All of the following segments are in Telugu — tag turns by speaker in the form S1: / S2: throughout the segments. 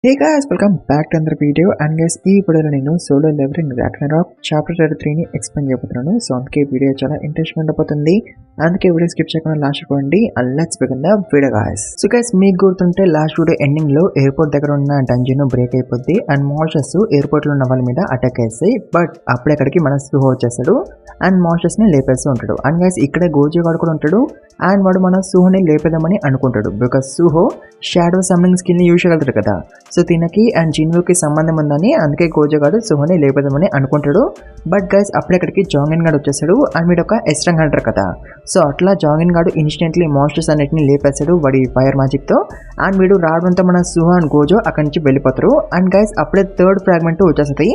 S1: Hey guys, welcome back to another video and guys ఈ వీడియోలో నేను సోలో లెవెలింగ్ రాగ్నరాక్ చాప్టర్ 33 ని ఎక్స్ప్లెయిన్ చేయబోతున్నాను. సో అందుకే వీడియో చాలా ఇంట్రెస్టింగ్ ఉండబోతుంది. అందుకే వీడియో స్కిప్ చేయకుండా లాస్ట్ చూడండి. Let's begin the video guys. So guys మీకు గుర్తుంటే లాస్ట్ వీడియో ఎండింగ్ లో ఎయిర్పోర్ట్ దగ్గర ఉన్న డంజన్ బ్రేక్ అయిపోద్ది అండ్ మాన్స్టర్స్ ఎయిర్పోర్ట్ లో ఉన్న వాళ్ళ మీద అటాక్ చేస్తాయి. బట్ అప్పుడు అక్కడికి మన సుహో వచ్చేస్తాడు అండ్ మాన్స్టర్స్ ని లేపేస్తూ ఉంటాడు. అండ్ గైస్ ఇక్కడ గోజో గాడు కూడా ఉంటాడు అండ్ వాడు మన సుహోని లేపేద్దామని అనుకుంటాడు. బికాస్ సుహో షాడో సమ్మింగ్ స్కిల్ ని యూజ్ చేయగలుగుతాడు కదా. సో దీనికి అండ్ జిన్వుకి సంబంధం ఉందని అందుకే గోజోగాడు సుహోని లేపేద్దామని అనుకుంటాడు. బట్ గైస్ అప్పుడక్కడికి జాంగిన్ గాడు వచ్చేసాడు అండ్ వీడు ఒక ఎస్ట్రంగ్ హంటర్ కదా. సో అట్లా జాంగిన్ గాడు ఇన్స్టెంట్లీ మాన్స్టర్స్ అన్నిటిని లేపేస్తాడు వాడి ఫైర్ మ్యాజిక్ తో. అండ్ వీడు రావడంతో మన సుహో అండ్ గోజో అక్కడి నుంచి వెళ్ళిపోతారు. అండ్ గైస్ అప్పుడే థర్డ్ ఫ్రాగ్మెంట్ వచ్చేస్తుంది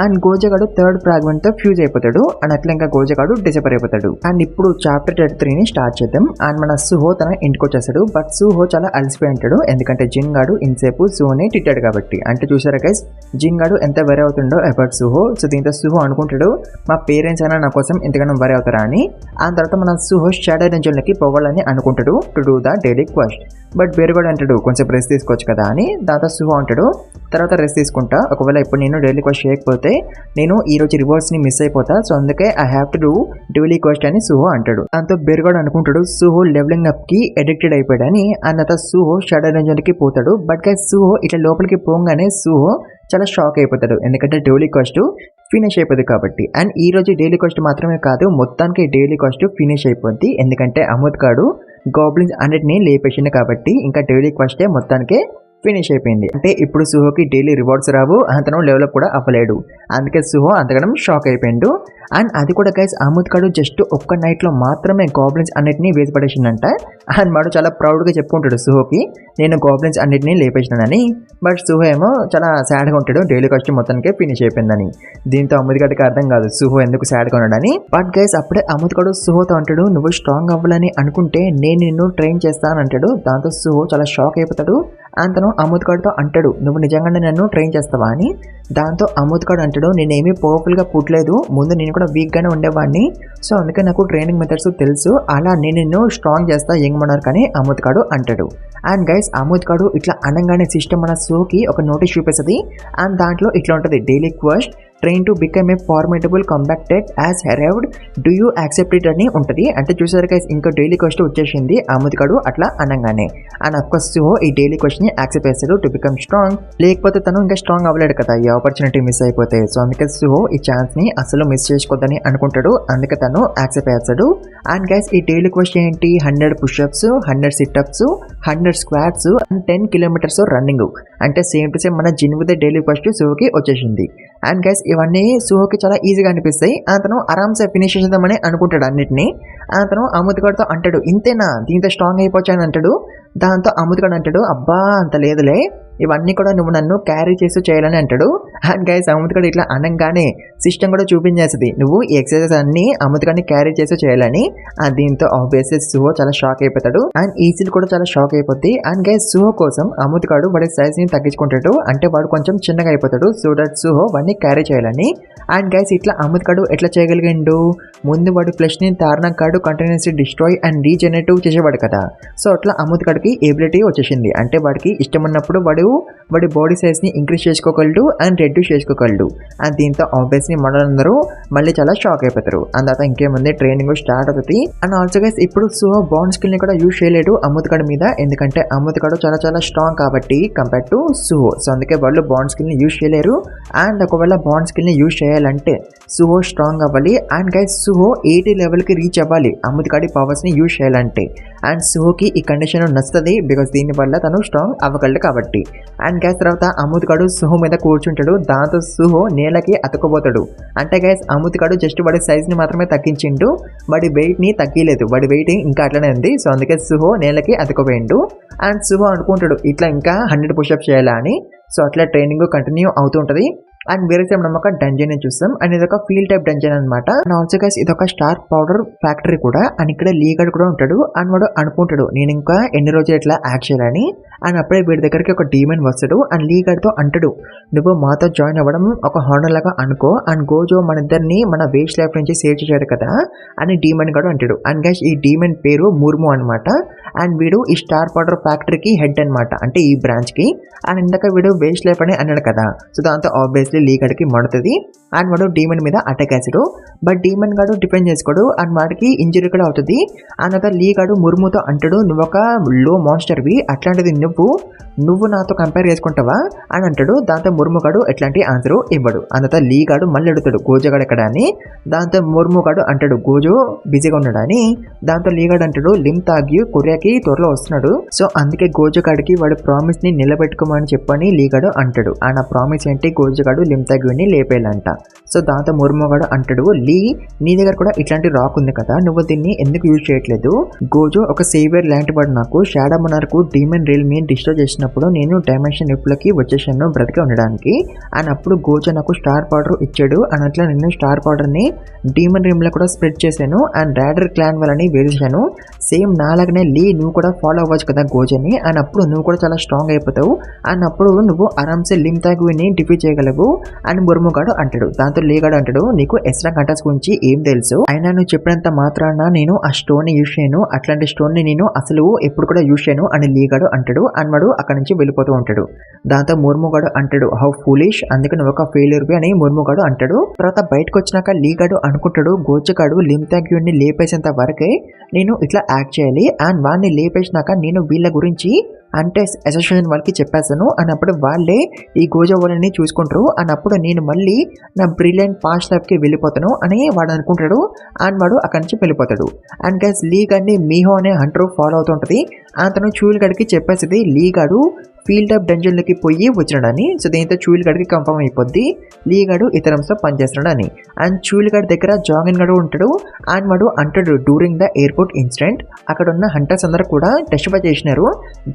S1: అండ్ గోజోగాడు థర్డ్ ఫ్రాగ్మెంట్ తో ఫ్యూజ్ అయిపోతాడు అండ్ అట్లా ఇంకా గోజోగాడు డిసపర్ అయిపోతాడు. అండ్ ఇప్పుడు చాప్టర్ 33 ని స్టార్ట్ చేద్దాం. అండ్ మన సుహో తన ఇంటికి వచ్చేసాడు. బట్ సుహో చాలా అలసిపోయి ఉంటాడు ఎందుకంటే జిన్ గాడు ఇన్సేపు సుహోని తిట్టాడు కాబట్టి. అంటే చూసారా గైస్ జిన్ గాడు ఎంత వరి అవుతుండో అబౌట్ సుహో. సో దీంతో సుహో అనుకుంటాడు మా పేరెంట్స్ అయినా నా కోసం ఎంతగానో వరి అవుతారా అని. ఆ తర్వాత మన సుహో షాడో రేంజర్లకి పోవాలని అనుకుంటాడు to do the daily quest. But బేరుగాడు అంటాడు కొంచెం రెస్ట్ తీసుకోవచ్చు కదా అని. దాంతో సుహో అంటాడు తర్వాత రెస్ట్ తీసుకుంటా, ఒకవేళ ఇప్పుడు నేను డైలీ క్వెస్ట్ చేయకపోతే నేను ఈ రోజు రివార్డ్స్ ని మిస్ అయిపోతా. సో అందుకే I have to do daily quest అని సుహో అంటాడు. దాంతో బేరుగాడు అనుకుంటాడు సుహో లెవెలింగ్ అప్ కి అడిక్టెడ్ అయిపోయాడని. అండ్ తర్వాత సుహో షాడో రేంజర్కి పోతాడు. బట్ గైస్ సుహో ఇట్లా లోపలికి పోగానే సుహో చాలా షాక్ అయిపోతాడు ఎందుకంటే డైలీ క్వెస్ట్ ఫినిష్ అయిపోద్ది కాబట్టి. అండ్ ఈ రోజు డైలీ క్వెస్ట్ మాత్రమే కాదు మొత్తానికి డైలీ క్వెస్ట్ ఫినిష్ అయిపోద్ది ఎందుకంటే అమృత్ గాడు గాబ్లిన్స్ అన్నిటిని లేపేసింది కాబట్టి ఇంకా డైలీ క్వెస్టే మొత్తానికి ఫినిష్ అయిపోయింది. అంటే ఇప్పుడు సుహోకి డైలీ రివార్డ్స్ రావు, అతను లెవెల్ కూడా అవ్వలేడు. అందుకే సుహో అంతగానం షాక్ అయిపోయిండు. అండ్ అది కూడా గైస్ అమృత్ గాడు జస్ట్ ఒక్క నైట్ లో మాత్రమే గాబ్లిన్స్ అన్నిటిని వేసి పడేసిందంట. అండ్ వాడు చాలా ప్రౌడ్ గా చెప్పుకుంటాడు సుహోకి నేను గాబ్లిన్స్ అన్నిటిని లేపేసినానని. బట్ సుహో ఏమో చాలా సాడ్ గా ఉంటాడు డైలీ క్వెస్ట్ మొత్తానికి ఫినిష్ అయిపోయిందని. దీంతో అమృత్ గడికి అర్థం కాదు సుహో ఎందుకు సాడ్ గా ఉన్నాడని. బట్ గైస్ అప్పుడే అమృత్ గడు సుహోతో అంటాడు నువ్వు స్ట్రాంగ్ అవ్వాలని అనుకుంటే నేను నిన్ను ట్రైన్ చేస్తాను అంటాడు. దాంతో సుహో చాలా షాక్ అయిపోతాడు. అంతను అమృత్ గడ్తో అంటాడు నువ్వు నిజంగానే నన్ను ట్రైన్ చేస్తావా అని. దాంతో అమృత్ గడ్ అంటాడు నేనేమీ పవర్ఫుల్ గా పుట్టలేదు, ముందు నేను కూడా వీక్ గానే ఉండేవాడిని. సో అందుకే నాకు ట్రైనింగ్ మెథడ్స్ తెలుసు, అలా నేను నిన్ను స్ట్రాంగ్ చేస్తా యంగ్ మోనార్క్ అని అమృత్ గడు అంటాడు. అండ్ గైస్ అమృత్ గడు ఇట్లా అనగానే సిస్టమ్ మన షోకి ఒక నోటీస్ చూపిస్తుంది. అండ్ దాంట్లో ఇట్లా ఉంటుంది daily quest train to become a formidable combatant as arrived do you accept it అని ఉంటుంది. అంటే చూసారు గైస్ ఇంకా డైలీ క్వెస్ట్ వచ్చేసింది అమృత్ గడు అట్లా అనగానే. అండ్ అఫ్కోర్స్ సుహో ఈ డైలీ క్వెస్ట్ ని యాక్సెప్ట్ చేస్తాడు టు బికమ్ స్ట్రాంగ్. లేకపోతే తను ఇంకా స్ట్రాంగ్ అవ్వలేడు కదా ఈ ఆపర్చునిటీ మిస్ అయిపోతే. సో అందుకే సుహో ఈ ఛాన్స్ ని అసలు మిస్ చేసుకోవద్దని అనుకుంటాడు, అందుకే తను యాక్సెప్ట్ చేస్తాడు. అండ్ గైస్ ఈ డైలీ క్వెస్ట్ ఏంటి 100 push-ups 100 sit-ups 100 squats and 10 kilometres running. అంటే సేమ్ టు సేమ్ మన జిన్వుదే డైలీ క్వెస్ట్ సుహోకి వచ్చేసింది. అండ్ గైస్ ఇవన్నీ సుహోకి చాలా ఈజీగా అనిపిస్తాయి. అతను ఆరామ్సే ఫినిష్ చేద్దామని అనుకుంటాడు అన్నిటిని. అతను అమృత్ గడ్తో అంటాడు ఇంతేనా దీంతో స్ట్రాంగ్ అయిపోవచ్చు అని అంటాడు. దాంతో అమృత్ గడ్ అంటాడు అబ్బా అంత లేదులే, ఇవన్నీ కూడా నువ్వు నన్ను క్యారీ చేసి చేయాలని అంటాడు. అండ్ గైస్ అమృత్ గడ్ ఇట్లా అనగానే సిస్టమ్ కూడా చూపించేస్తుంది నువ్వు ఈ ఎక్సర్సైజ్ అన్ని అమృత్ గడ్ని క్యారీ చేసి చేయాలని. దీంతో ఆబ్వియస్లీ సుహో చాలా షాక్ అయిపోతాడు అండ్ ఈజీలు కూడా చాలా షాక్ అయిపోతాయి. అండ్ గైస్ సుహో కోసం అమృత్ గడు వాడి సైజ్ ని తగ్గించుకుంటాడు, అంటే వాడు కొంచెం చిన్నగా అయిపోతాడు సో దట్ సుహో వాడిని క్యారీ చేయాలని. అండ్ గైస్ ఇట్లా అమృత్ గడు ఎట్లా చేయగలిగిండు, ముందు వాడు ఫ్లెష్ ని తార్నాక్ గడు కంటిన్యూస్లీ డిస్ట్రాయ్ అండ్ రీజనరేటివ్ చేసేవాడు కదా. సో అట్లా అమృత్ గడికి ఎబిలిటీ వచ్చేసింది, అంటే వాడికి ఇష్టం ఉన్నప్పుడు వాడి బాడీ సైజ్ ని ఇంక్రీజ్ చేసుకోగలడు అండ్ రెడ్యూస్ చేసుకోగలడు. అండ్ దీంతో ఆబ్వియస్లీ మనలందరూ మళ్ళీ చాలా షాక్ అయిపోతారు. అండ్ తర్వాత ఇంకేముంది ట్రైనింగ్ స్టార్ట్ అవుతుంది. అండ్ ఆల్సో గైస్ ఇప్పుడు సుహో బాండ్ స్కిల్ ని కూడా యూజ్ చేయలేడు అమృత్ గడ్ మీద, ఎందుకంటే అమృత్ గడు చాలా చాలా స్ట్రాంగ్ కాబట్టి కంపేర్ టు సుహో. సో అందుకే వాళ్ళు బాండ్ స్కిల్ ని యూజ్ చేయలేరు. అండ్ ఒకవేళ బాండ్ స్కిల్ ని యూజ్ చేయాలంటే సుహో స్ట్రాంగ్ అవ్వాలి. అండ్ గైస్ సుహో 80 లెవెల్ కి రీచ్ అవ్వాలి అమృత్ గడి పవర్స్ ని యూజ్ చేయాలంటే. అండ్ సుహోకి ఈ కండిషన్ నచ్చుతుంది బికాస్ దీని వల్ల తను స్ట్రాంగ్ అవ్వగలడు కాబట్టి. అండ్ గైస్ తర్వాత అమృత్ గడు సుహో మీద కూర్చుంటాడు. దాంతో సుహో నేలకి అతుక్కుపోతాడు. అంటే గైస్ అమృత్ గడు జస్ట్ వాడి సైజ్ ని మాత్రమే తగ్గించిండు, వాడి వెయిట్ ని తగ్గిలేదు, వాడి వెయిట్ ఇంకా అట్లనే ఉంది. సో అందుకే సుహో నేలకి అతుక్కుపోయిండు. అండ్ సుహో అనుకుంటాడు ఇట్లా ఇంకా 100 పుషప్స్ చేయాలా అని. సో అట్లా ట్రైనింగ్ కంటిన్యూ అవుతూ ఉంటుంది. అండ్ వేరే సైడ్ మనం ఒక డంజన్ చూస్తాం అండ్ ఇది ఒక ఫీల్డ్ టైప్ డంజన్ అనమాట. అండ్ ఆల్సో గైస్ ఇది ఒక స్టార్ పౌడర్ ఫ్యాక్టరీ కూడా. అండ్ ఇక్కడ లీగడ్ కూడా ఉంటాడు అండ్ వాడు అనుకుంటాడు నేను ఇంకా ఎన్ని రోజులు ఇట్లా యాక్ట్ చేయాలని. అండ్ అప్పుడే వీడి దగ్గరికి ఒక డీమన్ వస్తాడు అండ్ లీగడ్ తో అంటాడు నువ్వు మాతో జాయిన్ అవ్వడం ఒక హానర్ లాగా అనుకో అండ్ గోజో మన ఇద్దరిని మన వేస్ట్ లైఫ్ నుంచి సేవ్ చేశాడు కదా అని డీమన్ కూడా అంటాడు. అండ్ గైస్ ఈ డీమన్ పేరు ముర్ము అనమాట. అండ్ వీడు ఈ స్టార్ పౌడర్ ఫ్యాక్టరీకి హెడ్ అనమాట, అంటే ఈ బ్రాంచ్ కి. అండ్ ఇందాక వీడు వేస్ట్ లైఫ్ అని అన్నాడు కదా, సో దాంతో ఆబ్వియస్లీ లీగడ్ కి మడుతుంది అండ్ వాడు డీమన్ మీద అటాక్ వేసాడు. బట్ డీమన్ గాడు డిఫెండ్ చేసుకోడు అండ్ వాడికి ఇంజరీ కూడా అవుతుంది. అండ్ లీగడు ముర్ముతో అంటాడు నువ్వు ఒక లో మాన్స్టర్వి, అట్లాంటిది నువ్వు నాతో కంపేర్ చేసుకుంటావా అని అంటాడు. దాంతో ముర్ముగాడు ఎట్లాంటి ఆన్సర్ ఇవ్వడు. అంత లీగాడు మళ్ళీ అడుగుతాడు గోజోగాడు ఎక్కడ అని. దాంతో ముర్ముగాడు అంటాడు గోజో బిజీగా ఉన్నాడు అని. దాంతో లీగాడు అంటాడు లిమ్ తాగి కొరియాకి త్వరలో వస్తున్నాడు, సో అందుకే గోజోగాడికి వాడు ప్రామిస్ ని నిలబెట్టుకోమని చెప్పని లీగాడు అంటాడు. ఆ ప్రామిస్ ఏంటి, గోజోగాడు లిమ్ తాగిని లేపేయాలంట. సో దాంతో ముర్ముగాడు అంటాడు నీ దగ్గర కూడా ఇట్లాంటి రాక్ ఉంది కదా, నువ్వు దీన్ని ఎందుకు యూజ్ చేయట్లేదు? గోజో ఒక సేవియర్ లాంటి వాడు, నాకు షాడో మొనార్క్ డీమన్ రియల్ ని డిస్ట్రాయ్ చేసినప్పుడు నేను డైమెన్షన్ రిప్లోకి వచ్చేసాను బ్రతికి ఉండడానికి. అండ్ అప్పుడు గోజో నాకు స్టార్ పౌడర్ ఇచ్చాడు అండ్ అట్లా నేను స్టార్ పౌడర్ ని డీమన్ రిమ్ లో కూడా స్ప్రెడ్ చేశాను అండ్ రైడర్ క్లాన్ వాళ్ళని వేసేసాను. సేమ్ నాలాగనే నువ్వు కూడా ఫాలో అవ్వచ్చు కదా గోజోని, అండ్ అప్పుడు నువ్వు కూడా చాలా స్ట్రాంగ్ అయిపోతావు అండ్ అప్పుడు నువ్వు ఆరామ్సే లిమ్ తాగుని డిఫీట్ చేయగలవు అని ముర్ముగాడు అంటాడు. దాంతో లీగాడు అంటాడు నీకు ఎస్రా కంటాస్ గురించి ఏం తెలుసు, అయినా నువ్వు చెప్పినంత మాత్రాన నేను ఆ స్టోన్ ని యూజ్ చేయను, అట్లాంటి స్టోన్ ని నేను అసలు ఎప్పుడు కూడా యూజ్ చేయను అని లీగాడు అంటాడు. అండ్ వాడు అక్కడ నుంచి వెళ్ళిపోతూ ఉంటాడు. దాంతో ముర్ముగాడు అంటాడు హౌ ఫూలిష్, అందుకే నువ్వు ఒక ఫెయిల్యూర్ బి అని ముర్ముగాడు అంటాడు. తర్వాత బయటకు వచ్చినాక లీగాడు అనుకుంటాడు గోజోగాడు లిమ్ తాగ్యూని లేపేసేంత వరకే నేను ఇట్లా యాక్ట్ చేయాలి అండ్ వాడిని లేపేసినాక నేను వీళ్ళ గురించి అంటే అసోసియేషన్ వాళ్ళకి చెప్పేస్తాను అని అప్పుడు వాళ్ళే ఈ గోజో వాళ్ళని చూసుకుంటారు అని అప్పుడు నేను మళ్ళీ నా బ్రిలియంట్ పాస్ట్ లైఫ్కి వెళ్ళిపోతాను అని వాడు అనుకుంటాడు. అండ్ వాడు అక్కడి నుంచి వెళ్ళిపోతాడు. అండ్ గైస్ లీగాడ్ని మీహో అనే హంటర్ ఫాలో అవుతుంటుంది. అతను చూలిగాడికి చెప్పేసింది లీగాడు ఫీల్డ్ ఆఫ్ డంజన్లోకి పోయి వచ్చినాడని. సో దీంతో చూలిగాడికి కన్ఫర్మ్ అయిపోద్ది లీగాడు ఇతరంతో పనిచేస్తున్నాడని. అండ్ చూలిగాడి దగ్గర జాగిన్ గడు ఉంటాడు అండ్ వాడు అంటాడు డ్యూరింగ్ ద ఎయిర్పోర్ట్ ఇన్సిడెంట్ అక్కడ ఉన్న హంటర్స్ అందరూ కూడా టెస్టిఫై చేసినారు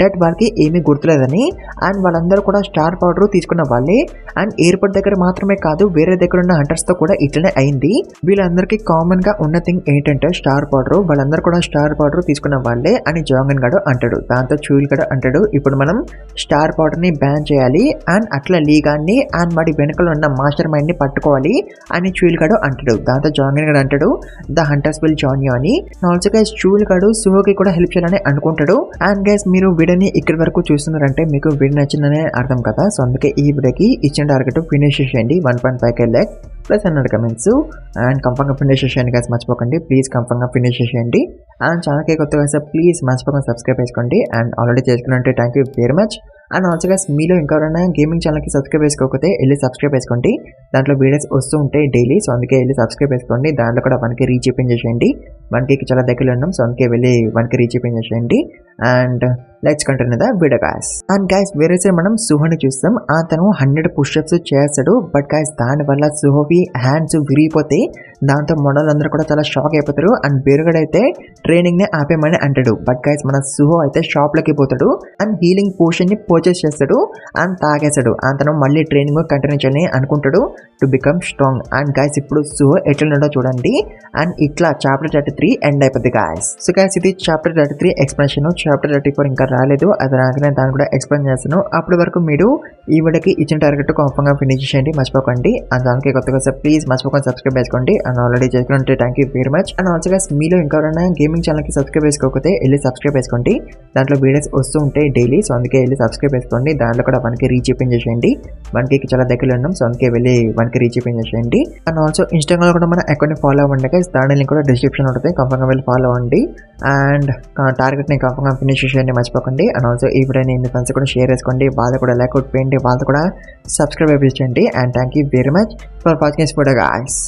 S1: దట్ వాళ్ళకి ఏమీ గుర్తులేదని. అండ్ వాళ్ళందరూ కూడా స్టార్ పౌడర్ తీసుకున్న వాళ్ళే. అండ్ ఎయిర్పోర్ట్ దగ్గర మాత్రమే కాదు వేరే దగ్గర ఉన్న హంటర్స్తో కూడా ఇట్లనే అయింది. వీళ్ళందరికీ కామన్గా ఉన్న థింగ్ ఏంటంటే స్టార్ పౌడర్, వాళ్ళందరూ కూడా స్టార్ పౌడర్ తీసుకున్న వాళ్ళే అని జాగిన్ గడు అంటాడు. దాంతో చూలిగాడు అంటాడు ఇప్పుడు మనం స్టార్ పౌడర్ ని బ్యాన్ చేయాలి అండ్ అట్లా లీగాన్ని అండ్ వాడి వెనుకలో ఉన్న మాస్టర్ మైండ్ ని పట్టుకోవాలి అని చూలిగాడు అంటాడు. దాంతో జాగిన్ గడు అంటాడు the hunters will join you అని. ఆల్సో గైస్ చూలిగాడు సుహోకి కూడా హెల్ప్ చేయాలని అనుకుంటాడు. అండ్ గైస్ మీరు వీడియోని ఇక్కడి వరకు చూస్తున్నారంటే మీకు వీడియో నచ్చిందనే అర్థం కదా, సో అందుకే ఈ వీడియోకి ఇచ్చిన టార్గెట్ ఫినిష్ చేసేయండి 1.5K like plus 100 comments and కంఫర్మ్గా ఫినిష్ చేసేయండి గైస్, మర్చిపోకండి ప్లీజ్ కంఫర్మ్గా ఫినిష్ చేసేయండి. అండ్ ఛానల్కి కొత్తగా వస్తే ప్లీజ్ మర్చిపోకుండా సబ్స్క్రైబ్ చేసుకోండి అండ్ ఆల్రెడీ చేసుకున్నట్టే thank you very much. And also guys మీలో ఇంకెవరైనా గేమింగ్ ఛానల్కి సబ్స్క్రైబ్ చేసుకోకపోతే వెళ్ళి సబ్స్క్రైబ్ చేసుకోండి, దాంట్లో వీడియోస్ వస్తూ ఉంటాయి డైలీ, సో అందుకే వెళ్ళి సబ్స్క్రైబ్ చేసుకోండి. దాంట్లో కూడా 1K రీచ్ చేసేయండి. 1K చాలా దగ్గరలో ఉన్నాం, సో అందుకే వెళ్ళి 1K రీచ్ చేసేయండి. And let's continue the video guys. And guys వేరే సైడ్ మనం సుహోని చూస్తాం. అతను 100 పుషప్స్ చేస్తాడు. బట్ గైస్ దానివల్ల సుహోవి హ్యాండ్స్ విరిగిపోతే దాంతో మోడల్ కూడా చాలా షాక్ అయిపోతారు. అండ్ బెరుగడైతే ట్రైనింగ్ ని ఆపేయమని అంటాడు. బట్ గైస్ మన సుహో అయితే షాప్ లోకి పోతాడు అండ్ హీలింగ్ పోషన్ ని పర్చేస్ చేస్తాడు అండ్ తాగేస్తాడు. అతను మళ్ళీ ట్రైనింగ్ కంటిన్యూ చేయాలని అనుకుంటాడు to become strong. And guys ఇప్పుడు సుహో ఎట్లా చూడండి. అండ్ ఇట్లా చాప్టర్ 33 ఎండ్ అయిపోద్ది గైస్. సో గైస్ ఇది చాప్టర్ 33 ఎక్స్ప్లెనేషన్. చాప్టర్ 34 ఇంకా రాలేదు, అది రాగానే దాన్ని కూడా ఎక్స్ప్లెయిన్ చేస్తాను. అప్పటి వరకు మీరు ఈ వీడియోకి ఇచ్చిన టార్గెట్ కాన్ఫర్మ్గా ఫినిష్ చేయండి, మర్చిపోకండి. అండ్ దానికి కొత్తగా ప్లీజ్ మర్చిపోకుండా సబ్స్క్రైబ్ చేసుకోండి. అండ్ ఆల్రెడీ చేసుకుంటే thank you very much. And also guys మీలో ఇంకెవరైనా గేమింగ్ ఛానల్కి సబ్స్క్రైబ్ చేసుకోకపోతే వెళ్ళి సబ్స్క్రైబ్ చేసుకోండి, దాంట్లో వీడియోస్ వస్తూ ఉంటాయి డైలీ, సో అందుకే వెళ్ళి సబ్స్క్రైబ్ చేసుకోండి. దాంట్లో కూడా 1K రీచ్ చేసేయండి. 1K చాలా దగ్గరలో ఉన్నాం, సో అందుకే వెళ్ళి 1K రీచ్ చేసేయండి. అండ్ ఆల్సో ఇన్స్టాగ్రామ్ కూడా మన అకౌంట్ని ఫాలో అవ్వండి గైస్, దాని లింక్ కూడా డిస్క్రిప్షన్ ఉంటుంది, కంఫర్మ్గా వెళ్ళి ఫాలో అవ్వండి. అండ్ టార్గెట్ని కంఫర్మ్గా ఫినిష్ చేయండి, మర్చిపోకండి. అండ్ ఆల్సో ఈ వీడియోని మీ ఫ్రెండ్స్ కూడా షేర్ చేసుకోండి, వాళ్ళు కూడా లైక్ అవుట్ చేయండి, వాళ్ళు కూడా సబ్స్క్రైబ్ చేయండి. And thank you very much for watching this video guys.